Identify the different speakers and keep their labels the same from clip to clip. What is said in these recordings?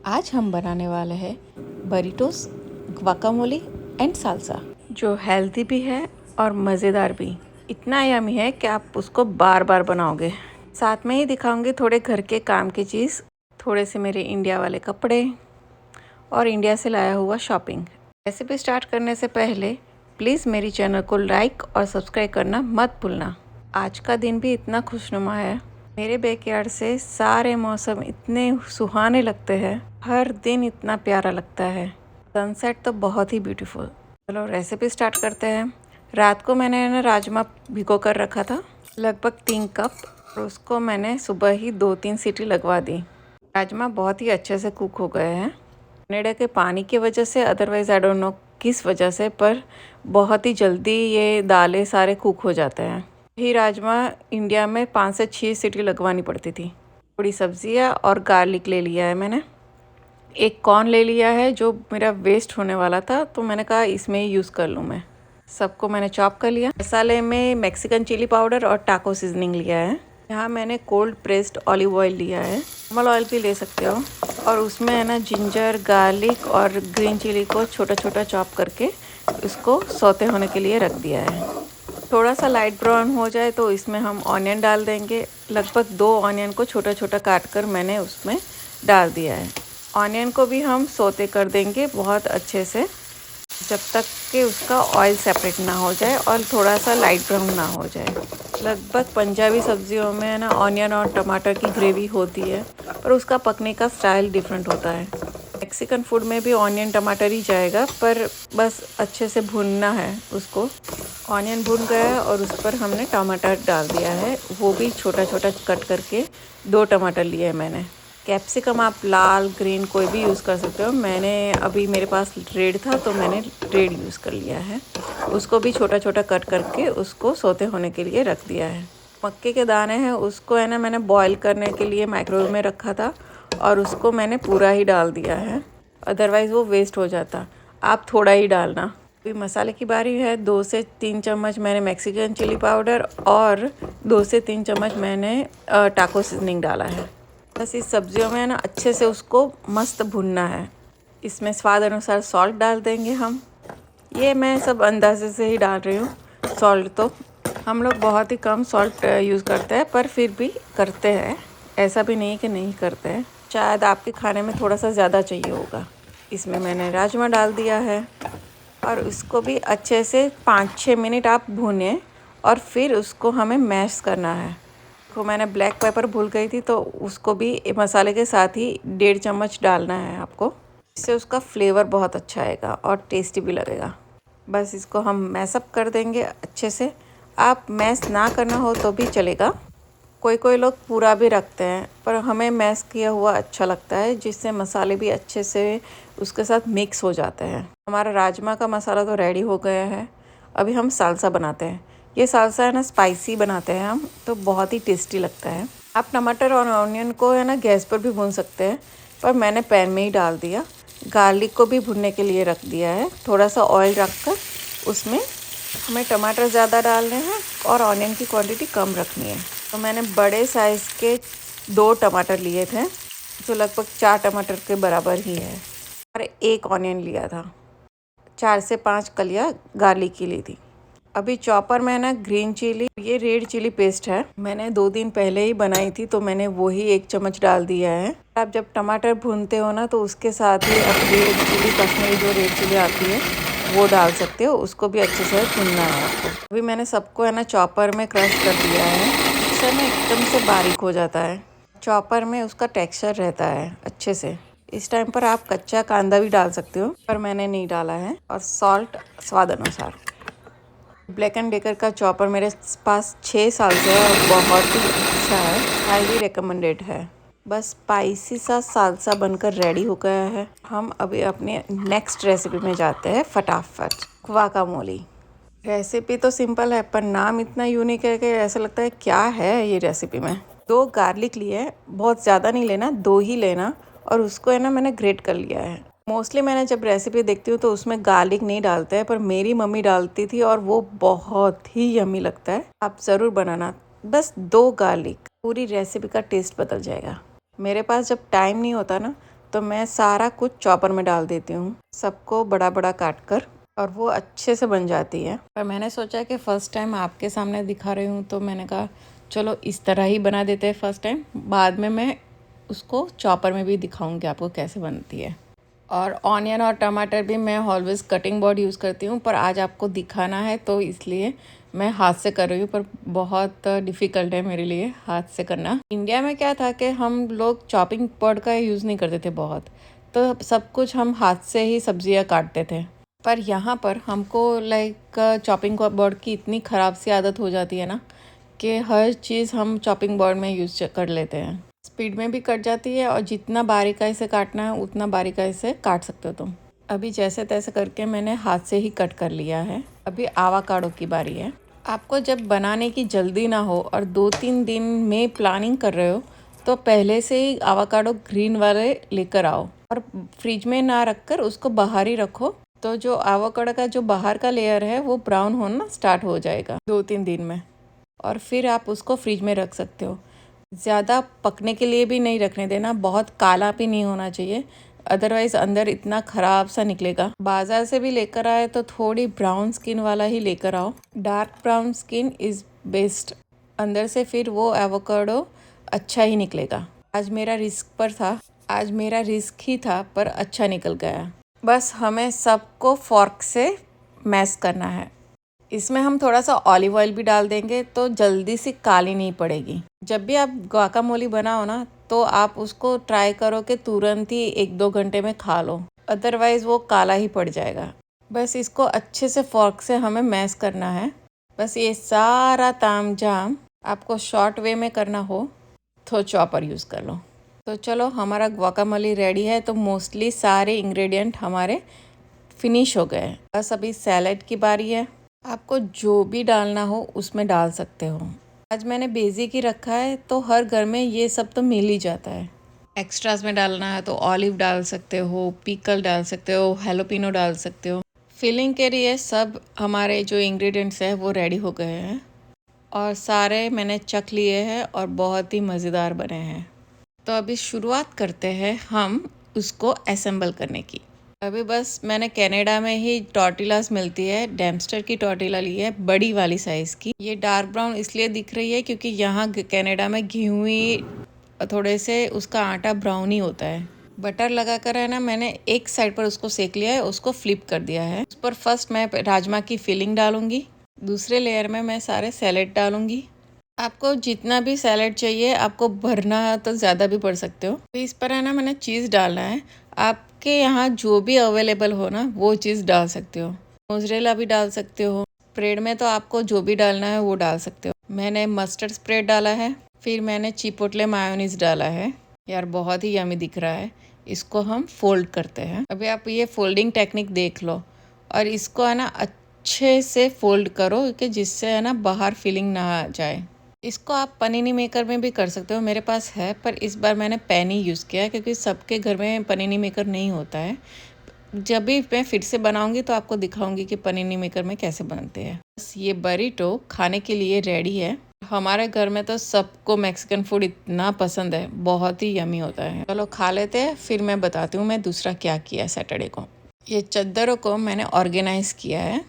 Speaker 1: आज हम बनाने वाले हैं बरीटोस ग्वाकामोली एंड साल्सा, जो हेल्दी भी है और मज़ेदार भी। इतना यमी है कि आप उसको बार बार बनाओगे। साथ में ही दिखाऊंगी थोड़े घर के काम की चीज़, थोड़े से मेरे इंडिया वाले कपड़े और इंडिया से लाया हुआ शॉपिंग। रेसिपी स्टार्ट करने से पहले प्लीज़ मेरी चैनल को लाइक और सब्सक्राइब करना मत भूलना। आज का दिन भी इतना खुशनुमा है। मेरे बैकयार्ड से सारे मौसम इतने सुहाने लगते हैं, हर दिन इतना प्यारा लगता है। सनसेट तो बहुत ही ब्यूटीफुल। चलो रेसिपी स्टार्ट करते हैं। रात को मैंने ना राजमा भिगो कर रखा था, लगभग 3 कप, और उसको मैंने सुबह ही 2-3 सीटी लगवा दी। राजमा बहुत ही अच्छे से कुक हो गए हैं, कनाडा के पानी की वजह से, अदरवाइज़ आई डोंट नो किस वजह से, पर बहुत ही जल्दी ये दालें सारे कुक हो जाते हैं। ही राजमा इंडिया में 5 से 6 सीटी लगवानी पड़ती थी। थोड़ी सब्जियाँ और गार्लिक ले लिया है मैंने। एक कॉर्न ले लिया है जो मेरा वेस्ट होने वाला था, तो मैंने कहा इसमें ही यूज़ कर लूँ मैं। सबको मैंने चॉप कर लिया। मसाले में मैक्सिकन चिली पाउडर और टाको सीजनिंग लिया है। यहाँ मैंने कोल्ड प्रेस्ड ऑलिव ऑयल लिया है, नॉर्मल ऑयल भी ले सकते हो। और उसमें है ना जिंजर, गार्लिक और ग्रीन चिली को छोटा छोटा चॉप करके उसको सौते होने के लिए रख दिया है। थोड़ा सा लाइट ब्राउन हो जाए तो इसमें हम ऑनियन डाल देंगे। लगभग 2 ऑनियन को छोटा छोटा काट कर मैंने उसमें डाल दिया है। ऑनियन को भी हम सौते कर देंगे बहुत अच्छे से, जब तक कि उसका ऑयल सेपरेट ना हो जाए और थोड़ा सा लाइट ब्राउन ना हो जाए। लगभग पंजाबी सब्जियों में ना ऑनियन और टमाटर की ग्रेवी होती है, पर उसका पकने का स्टाइल डिफरेंट होता है। मैक्सिकन फूड में भी ऑनियन टमाटर ही जाएगा, पर बस अच्छे से भूनना है उसको। ऑनियन भून गया है और उस पर हमने टमाटर डाल दिया है, वो भी छोटा छोटा कट करके। 2 टमाटर लिए हैं मैंने। कैप्सिकम आप लाल, ग्रीन कोई भी यूज़ कर सकते हो। मैंने अभी मेरे पास रेड था तो मैंने रेड यूज़ कर लिया है। उसको भी छोटा छोटा कट करके उसको सौते होने के लिए रख दिया है। मक्के के दाने हैं, उसको है ना मैंने बॉईल करने के लिए माइक्रोवेव में रखा था और उसको मैंने पूरा ही डाल दिया है, अदरवाइज़ वो वेस्ट हो जाता। आप थोड़ा ही डालना। अभी मसाले की बारी है। 2 से 3 चम्मच मैंने मैक्सिकन चिली पाउडर और 2 से 3 चम्मच मैंने टाको सीजनिंग डाला है। बस इस सब्जियों में ना अच्छे से उसको मस्त भुनना है। इसमें स्वाद अनुसार सॉल्ट डाल देंगे हम। ये मैं सब अंदाजे से ही डाल रही हूँ। सॉल्ट तो हम लोग बहुत ही कम सॉल्ट यूज़ करते हैं, पर फिर भी करते हैं। ऐसा भी नहीं कि नहीं करते हैं, शायद आपके खाने में थोड़ा सा ज़्यादा चाहिए होगा। इसमें मैंने राजमा डाल दिया है और उसको भी अच्छे से 5-6 मिनट आप भूनें और फिर उसको हमें मैश करना है। को मैंने ब्लैक पेपर भूल गई थी, तो उसको भी मसाले के साथ ही 1.5 चम्मच डालना है आपको। इससे उसका फ्लेवर बहुत अच्छा आएगा और टेस्टी भी लगेगा। बस इसको हम मैशअप कर देंगे अच्छे से। आप मैश ना करना हो तो भी चलेगा। कोई कोई लोग पूरा भी रखते हैं, पर हमें मैश किया हुआ अच्छा लगता है, जिससे मसाले भी अच्छे से उसके साथ मिक्स हो जाते हैं। हमारा राजमा का मसाला तो रेडी हो गया है। अभी हम सालसा बनाते हैं। ये सालसा है ना स्पाइसी बनाते हैं हम, तो बहुत ही टेस्टी लगता है। आप टमाटर और ऑनियन को है ना गैस पर भी भून सकते हैं, पर मैंने पैन में ही डाल दिया। गार्लिक को भी भुनने के लिए रख दिया है। थोड़ा सा ऑयल रखकर उसमें हमें टमाटर ज़्यादा डालने हैं और ऑनियन की क्वांटिटी कम रखनी है। तो मैंने बड़े साइज़ के 2 टमाटर लिए थे, जो लगभग 4 टमाटर के बराबर ही है, और 1 ऑनियन लिया था। 4 से 5 कलियाँ गार्लिक की ली थी। अभी चॉपर में ना ग्रीन चिली, ये रेड चिली पेस्ट है, मैंने 2 दिन पहले ही बनाई थी, तो मैंने वही 1 चम्मच डाल दिया है। आप जब टमाटर भूनते हो ना, तो उसके साथ ही आप रेड चिली, कश्मीरी जो रेड चिली आती है वो डाल सकते हो। उसको भी अच्छे से भूनना है आपको। अभी मैंने सबको है ना चॉपर में क्रश कर दिया है। मिक्सर में एकदम से बारीक हो जाता है, चॉपर में उसका टेक्सचर रहता है अच्छे से। इस टाइम पर आप कच्चा कांदा भी डाल सकते हो, पर मैंने नहीं डाला है। और सॉल्ट स्वाद अनुसार। ब्लैक एंड डेकर का चॉपर मेरे पास 6 साल से है और बहुत ही अच्छा है, हाईली रिकमेंडेड है। बस स्पाइसी सा सालसा बनकर रेडी हो गया है। हम अभी अपने नेक्स्ट रेसिपी में जाते हैं फटाफट। ग्वाकामोली रेसिपी तो सिंपल है, पर नाम इतना यूनिक है कि ऐसा लगता है क्या है ये रेसिपी में। 2 गार्लिक लिए हैं, बहुत ज़्यादा नहीं लेना, 2 ही लेना, और उसको है ना मैंने ग्रेट कर लिया है। मोस्टली मैंने जब रेसिपी देखती हूँ तो उसमें गार्लिक नहीं डालते हैं, पर मेरी मम्मी डालती थी और वो बहुत ही यम्मी लगता है। आप ज़रूर बनाना। बस 2 गार्लिक, पूरी रेसिपी का टेस्ट बदल जाएगा। मेरे पास जब टाइम नहीं होता ना, तो मैं सारा कुछ चॉपर में डाल देती हूँ, सबको बड़ा बड़ा काट कर, और वो अच्छे से बन जाती है। पर मैंने सोचा कि फ़र्स्ट टाइम आपके सामने दिखा रही हूँ तो मैंने कहा चलो इस तरह ही बना देते हैं फ़र्स्ट टाइम, बाद में मैं उसको चॉपर में भी दिखाऊंगी आपको कैसे बनती है। और ऑनियन और टमाटर भी मैं ऑलवेज़ कटिंग बोर्ड यूज़ करती हूँ, पर आज आपको दिखाना है तो इसलिए मैं हाथ से कर रही हूँ, पर बहुत डिफ़िकल्ट है मेरे लिए हाथ से करना। इंडिया में क्या था कि हम लोग चॉपिंग बोर्ड का यूज़ नहीं करते थे बहुत, तो सब कुछ हम हाथ से ही सब्जियाँ काटते थे। पर यहाँ पर हमको लाइक चॉपिंग बोर्ड की इतनी ख़राब सी आदत हो जाती है ना कि हर चीज़ हम चॉपिंग बोर्ड में यूज़ कर लेते हैं। स्पीड में भी कट जाती है और जितना बारीकाई से काटना है उतना बारीकाई से काट सकते हो तुम। अभी जैसे तैसे करके मैंने हाथ से ही कट कर लिया है। अभी आवाकाडो की बारी है। आपको जब बनाने की जल्दी ना हो और 2-3 दिन में प्लानिंग कर रहे हो तो पहले से ही आवाकाडो ग्रीन वाले लेकर आओ और फ्रिज में ना रखकर उसको बाहर ही रखो, तो जो आवाकाडो का जो बाहर का लेयर है वो ब्राउन होना स्टार्ट हो जाएगा 2-3 दिन में, और फिर आप उसको फ्रिज में रख सकते हो। ज़्यादा पकने के लिए भी नहीं रखने देना, बहुत काला भी नहीं होना चाहिए, अदरवाइज़ अंदर इतना ख़राब सा निकलेगा। बाज़ार से भी लेकर आए तो थोड़ी ब्राउन स्किन वाला ही लेकर आओ, dark brown skin is best, अंदर से फिर वो एवोकाडो अच्छा ही निकलेगा। आज मेरा रिस्क ही था पर अच्छा निकल गया। बस हमें सबको फॉर्क से मैश करना है। इसमें हम थोड़ा सा ऑलिव ऑयल भी डाल देंगे तो जल्दी से काली नहीं पड़ेगी। जब भी आप गुआकामोली बनाओ ना तो आप उसको ट्राई करो कि तुरंत ही 1-2 घंटे में खा लो, अदरवाइज़ वो काला ही पड़ जाएगा। बस इसको अच्छे से फॉर्क से हमें मैश करना है। बस ये सारा ताम झाम आपको शॉर्ट वे में करना हो तो चॉपर यूज़ कर लो। तो चलो हमारा गुआकामोली रेडी है। तो मोस्टली सारे इंग्रेडिएंट हमारे फिनिश हो गए। बस अभी सैलेड की बारी है। आपको जो भी डालना हो उसमें डाल सकते हो। आज मैंने बेसिक ही रखा है तो हर घर में ये सब तो मिल ही जाता है। एक्स्ट्रास में डालना है तो ऑलिव डाल सकते हो, पिकल डाल सकते हो, हैलोपिनो डाल सकते हो। फिलिंग के लिए सब हमारे जो इंग्रेडिएंट्स हैं वो रेडी हो गए हैं और सारे मैंने चख लिए हैं और बहुत ही मज़ेदार बने हैं। तो अभी शुरुआत करते हैं हम उसको असेंबल करने की। अभी बस मैंने कनाडा में ही टॉर्टिलास मिलती है, डेम्स्टर की टॉर्टिला ली है, बड़ी वाली साइज़ की। ये डार्क ब्राउन इसलिए दिख रही है क्योंकि यहाँ कनाडा में घी हुई थोड़े से उसका आटा ब्राउन ही होता है। बटर लगा कर है ना, मैंने एक साइड पर उसको सेक लिया है, उसको फ्लिप कर दिया है। उस पर फर्स्ट मैं राजमा की फिलिंग डालूंगी, दूसरे लेयर में मैं सारे सैलेड डालूंगी। आपको जितना भी सैलेड चाहिए, आपको भरना तो ज़्यादा भी भर सकते हो। तो इस पर है ना मैंने चीज़ डालना है। आपके यहाँ जो भी अवेलेबल हो ना वो चीज़ डाल सकते हो। मोज़रेला भी डाल सकते हो। स्प्रेड में तो आपको जो भी डालना है वो डाल सकते हो। मैंने मस्टर्ड स्प्रेड डाला है, फिर मैंने चिपोटले मायोनीज डाला है। यार बहुत ही यमी दिख रहा है। इसको हम फोल्ड करते हैं। अभी आप ये फोल्डिंग टेक्निक देख लो और इसको है ना अच्छे से फोल्ड करो कि जिससे है ना बाहर फिलिंग ना आ जाए। इसको आप पनीनी मेकर में भी कर सकते हो, मेरे पास है, पर इस बार मैंने पैन ही यूज़ किया है क्योंकि सबके घर में पनीनी मेकर नहीं होता है। जब भी मैं फिर से बनाऊंगी तो आपको दिखाऊंगी कि पनीनी मेकर में कैसे बनते हैं। बस ये बरीटो खाने के लिए रेडी है। हमारे घर में तो सबको मैक्सिकन फूड इतना पसंद है, बहुत ही यमी होता है। चलो खा लेते हैं, फिर मैं बताती हूँ मैं दूसरा क्या किया सैटरडे को। ये चद्दरों को मैंने ऑर्गेनाइज़ किया है।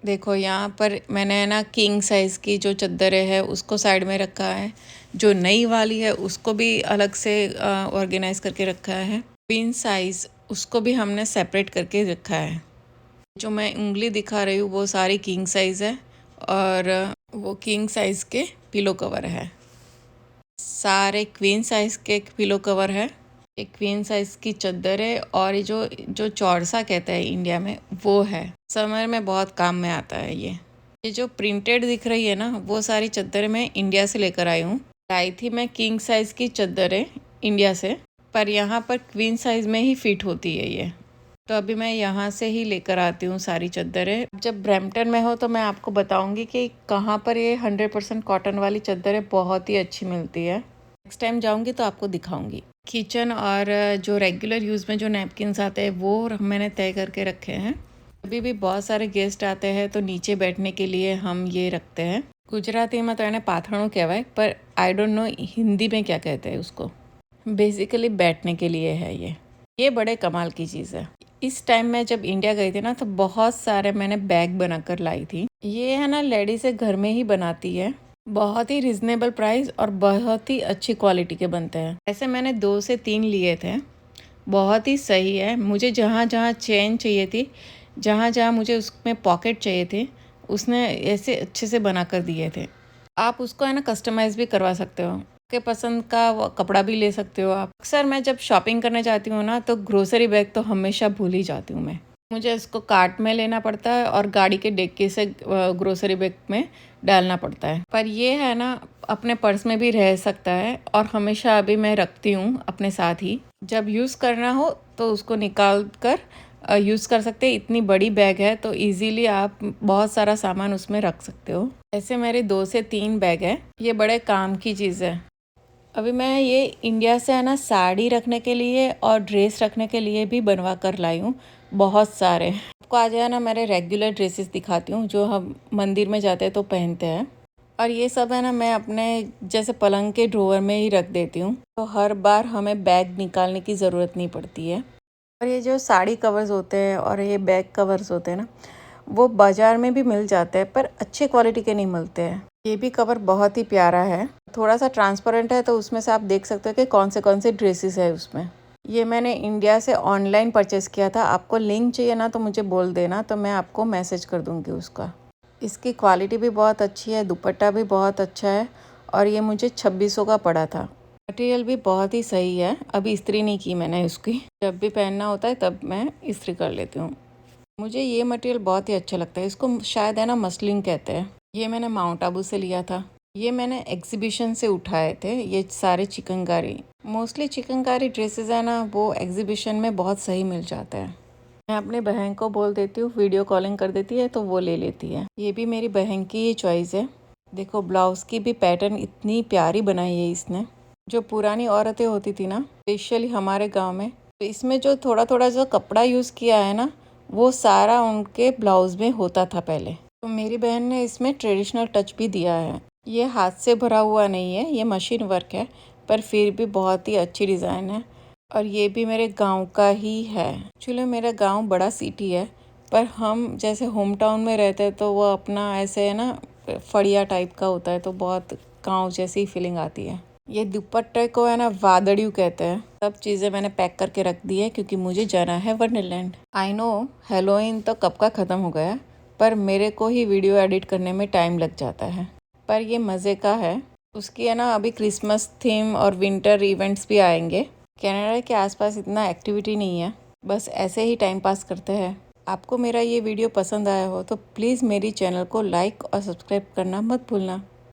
Speaker 1: देखो यहाँ पर मैंने है ना किंग साइज़ की जो चद्दरें है उसको साइड में रखा है, जो नई वाली है उसको भी अलग से ऑर्गेनाइज करके रखा है। क्वीन साइज़ उसको भी हमने सेपरेट करके रखा है। जो मैं उंगली दिखा रही हूँ वो सारी किंग साइज़ है और वो किंग साइज़ के पिलो कवर है। सारे क्वीन साइज़ के पिलो कवर है। एक क्वीन साइज़ की चद्दर है और ये जो चौरसा कहते हैं इंडिया में वो है। समर में बहुत काम में आता है। ये जो प्रिंटेड दिख रही है ना वो सारी चद्दरें मैं इंडिया से लेकर आई हूँ। लाई थी मैं किंग साइज़ की चद्दरें इंडिया से, पर यहाँ पर क्वीन साइज़ में ही फिट होती है ये, तो अभी मैं यहाँ से ही लेकर आती हूँ सारी चद्दरें। जब ब्रैम्पटन में हो तो मैं आपको बताऊँगी कि कहाँ पर ये 100% कॉटन वाली चद्दरें बहुत ही अच्छी मिलती है। नेक्स्ट टाइम जाऊँगी तो आपको दिखाऊँगी। किचन और जो रेगुलर यूज़ में जो नैपकिन्स आते हैं वो मैंने तय करके रखे हैं। अभी भी बहुत सारे गेस्ट आते हैं तो नीचे बैठने के लिए हम ये रखते हैं। गुजराती में तो એને પાથરણું કહેવાય, पर आई डोंट नो हिंदी में क्या कहते हैं उसको। बेसिकली बैठने के लिए है ये। ये बड़े कमाल की चीज़ है। इस टाइम मैं जब इंडिया गई थी ना तो बहुत सारे मैंने बैग बनाकर लाई थी। ये है ना लेडीज़ घर में ही बनाती है, बहुत ही रिजनेबल प्राइस और बहुत ही अच्छी क्वालिटी के बनते हैं। ऐसे मैंने 2 से 3 लिए थे, बहुत ही सही है। मुझे जहाँ जहाँ चेन चाहिए थी, जहाँ जहाँ मुझे उसमें पॉकेट चाहिए थे, उसने ऐसे अच्छे से बना कर दिए थे। आप उसको है ना कस्टमाइज़ भी करवा सकते हो, के पसंद का वो कपड़ा भी ले सकते हो आप। अक्सर मैं जब शॉपिंग करने जाती हूँ ना तो ग्रोसरी बैग तो हमेशा भूल ही जाती हूँ मैं। मुझे इसको कार्ट में लेना पड़ता है और गाड़ी के डिक्की से ग्रोसरी बैग में डालना पड़ता है। पर ये है ना अपने पर्स में भी रह सकता है और हमेशा अभी मैं रखती हूँ अपने साथ ही। जब यूज़ करना हो तो उसको निकाल कर यूज़ कर सकते हैं। इतनी बड़ी बैग है तो इजीली आप बहुत सारा सामान उसमें रख सकते हो। ऐसे मेरे 2 से 3 बैग है, ये बड़े काम की चीज़ है। अभी मैं ये इंडिया से है ना साड़ी रखने के लिए और ड्रेस रखने के लिए भी बनवा कर लाई हूँ, बहुत सारे। आपको आज है ना मेरे रेगुलर ड्रेसेस दिखाती हूँ जो हम मंदिर में जाते हैं तो पहनते हैं। और ये सब है ना मैं अपने जैसे पलंग के ड्रॉवर में ही रख देती हूँ, तो हर बार हमें बैग निकालने की ज़रूरत नहीं पड़ती है। और ये जो साड़ी कवर्स होते हैं और ये बैग कवर्स होते हैं ना, वो बाज़ार में भी मिल जाते हैं पर अच्छे क्वालिटी के नहीं मिलते हैं। ये भी कवर बहुत ही प्यारा है, थोड़ा सा ट्रांसपेरेंट है तो उसमें से आप देख सकते हो कि कौन से ड्रेसेस है उसमें। ये मैंने इंडिया से ऑनलाइन परचेज़ किया था। आपको लिंक चाहिए ना तो मुझे बोल देना, तो मैं आपको मैसेज कर दूँगी उसका। इसकी क्वालिटी भी बहुत अच्छी है, दुपट्टा भी बहुत अच्छा है और ये मुझे 2600 का पड़ा था। मटेरियल भी बहुत ही सही है। अभी इस्त्री नहीं की मैंने उसकी, जब भी पहनना होता है तब मैं इस्त्री कर लेती हूँ। मुझे ये मटेरियल बहुत ही अच्छा लगता है, इसको शायद है ना मसलिन कहते हैं। ये मैंने माउंट आबू से लिया था। ये मैंने एग्जीबिशन से उठाए थे, ये सारे चिकनकारी। मोस्टली चिकनकारी ड्रेसेस है ना वो एग्जीबिशन में बहुत सही मिल जाता है। मैं अपने बहन को बोल देती हूँ, वीडियो कॉलिंग कर देती है तो वो ले लेती है। ये भी मेरी बहन की ही चॉइस है। देखो ब्लाउज़ की भी पैटर्न इतनी प्यारी बनाई है इसने। जो पुरानी औरतें होती थी ना, स्पेशली हमारे गांव में, तो इसमें जो थोड़ा थोड़ा जो कपड़ा यूज़ किया है ना वो सारा उनके ब्लाउज़ में होता था पहले। तो मेरी बहन ने इसमें ट्रेडिशनल टच भी दिया है। ये हाथ से भरा हुआ नहीं है, ये मशीन वर्क है, पर फिर भी बहुत ही अच्छी डिज़ाइन है। और ये भी मेरे गांव का ही है। एक्चुअली मेरा गांव बड़ा सिटी है, पर हम जैसे होम टाउन में रहते हैं तो वो अपना ऐसे है ना फड़िया टाइप का होता है, तो बहुत गांव जैसी फीलिंग आती है। ये दुपट्टे को है ना वादड़ियों कहते हैं। सब चीज़ें मैंने पैक करके रख दी है क्योंकि मुझे जाना है वंडरलैंड। आई नो हेलोइन तो कब का ख़त्म हो गया, पर मेरे को ही वीडियो एडिट करने में टाइम लग जाता है। पर ये मज़े का है। उसकी है ना अभी क्रिसमस थीम और विंटर इवेंट्स भी आएंगे। कनाडा के आसपास इतना एक्टिविटी नहीं है, बस ऐसे ही टाइम पास करते हैं। आपको मेरा ये वीडियो पसंद आया हो तो प्लीज़ मेरी चैनल को लाइक और सब्सक्राइब करना मत भूलना।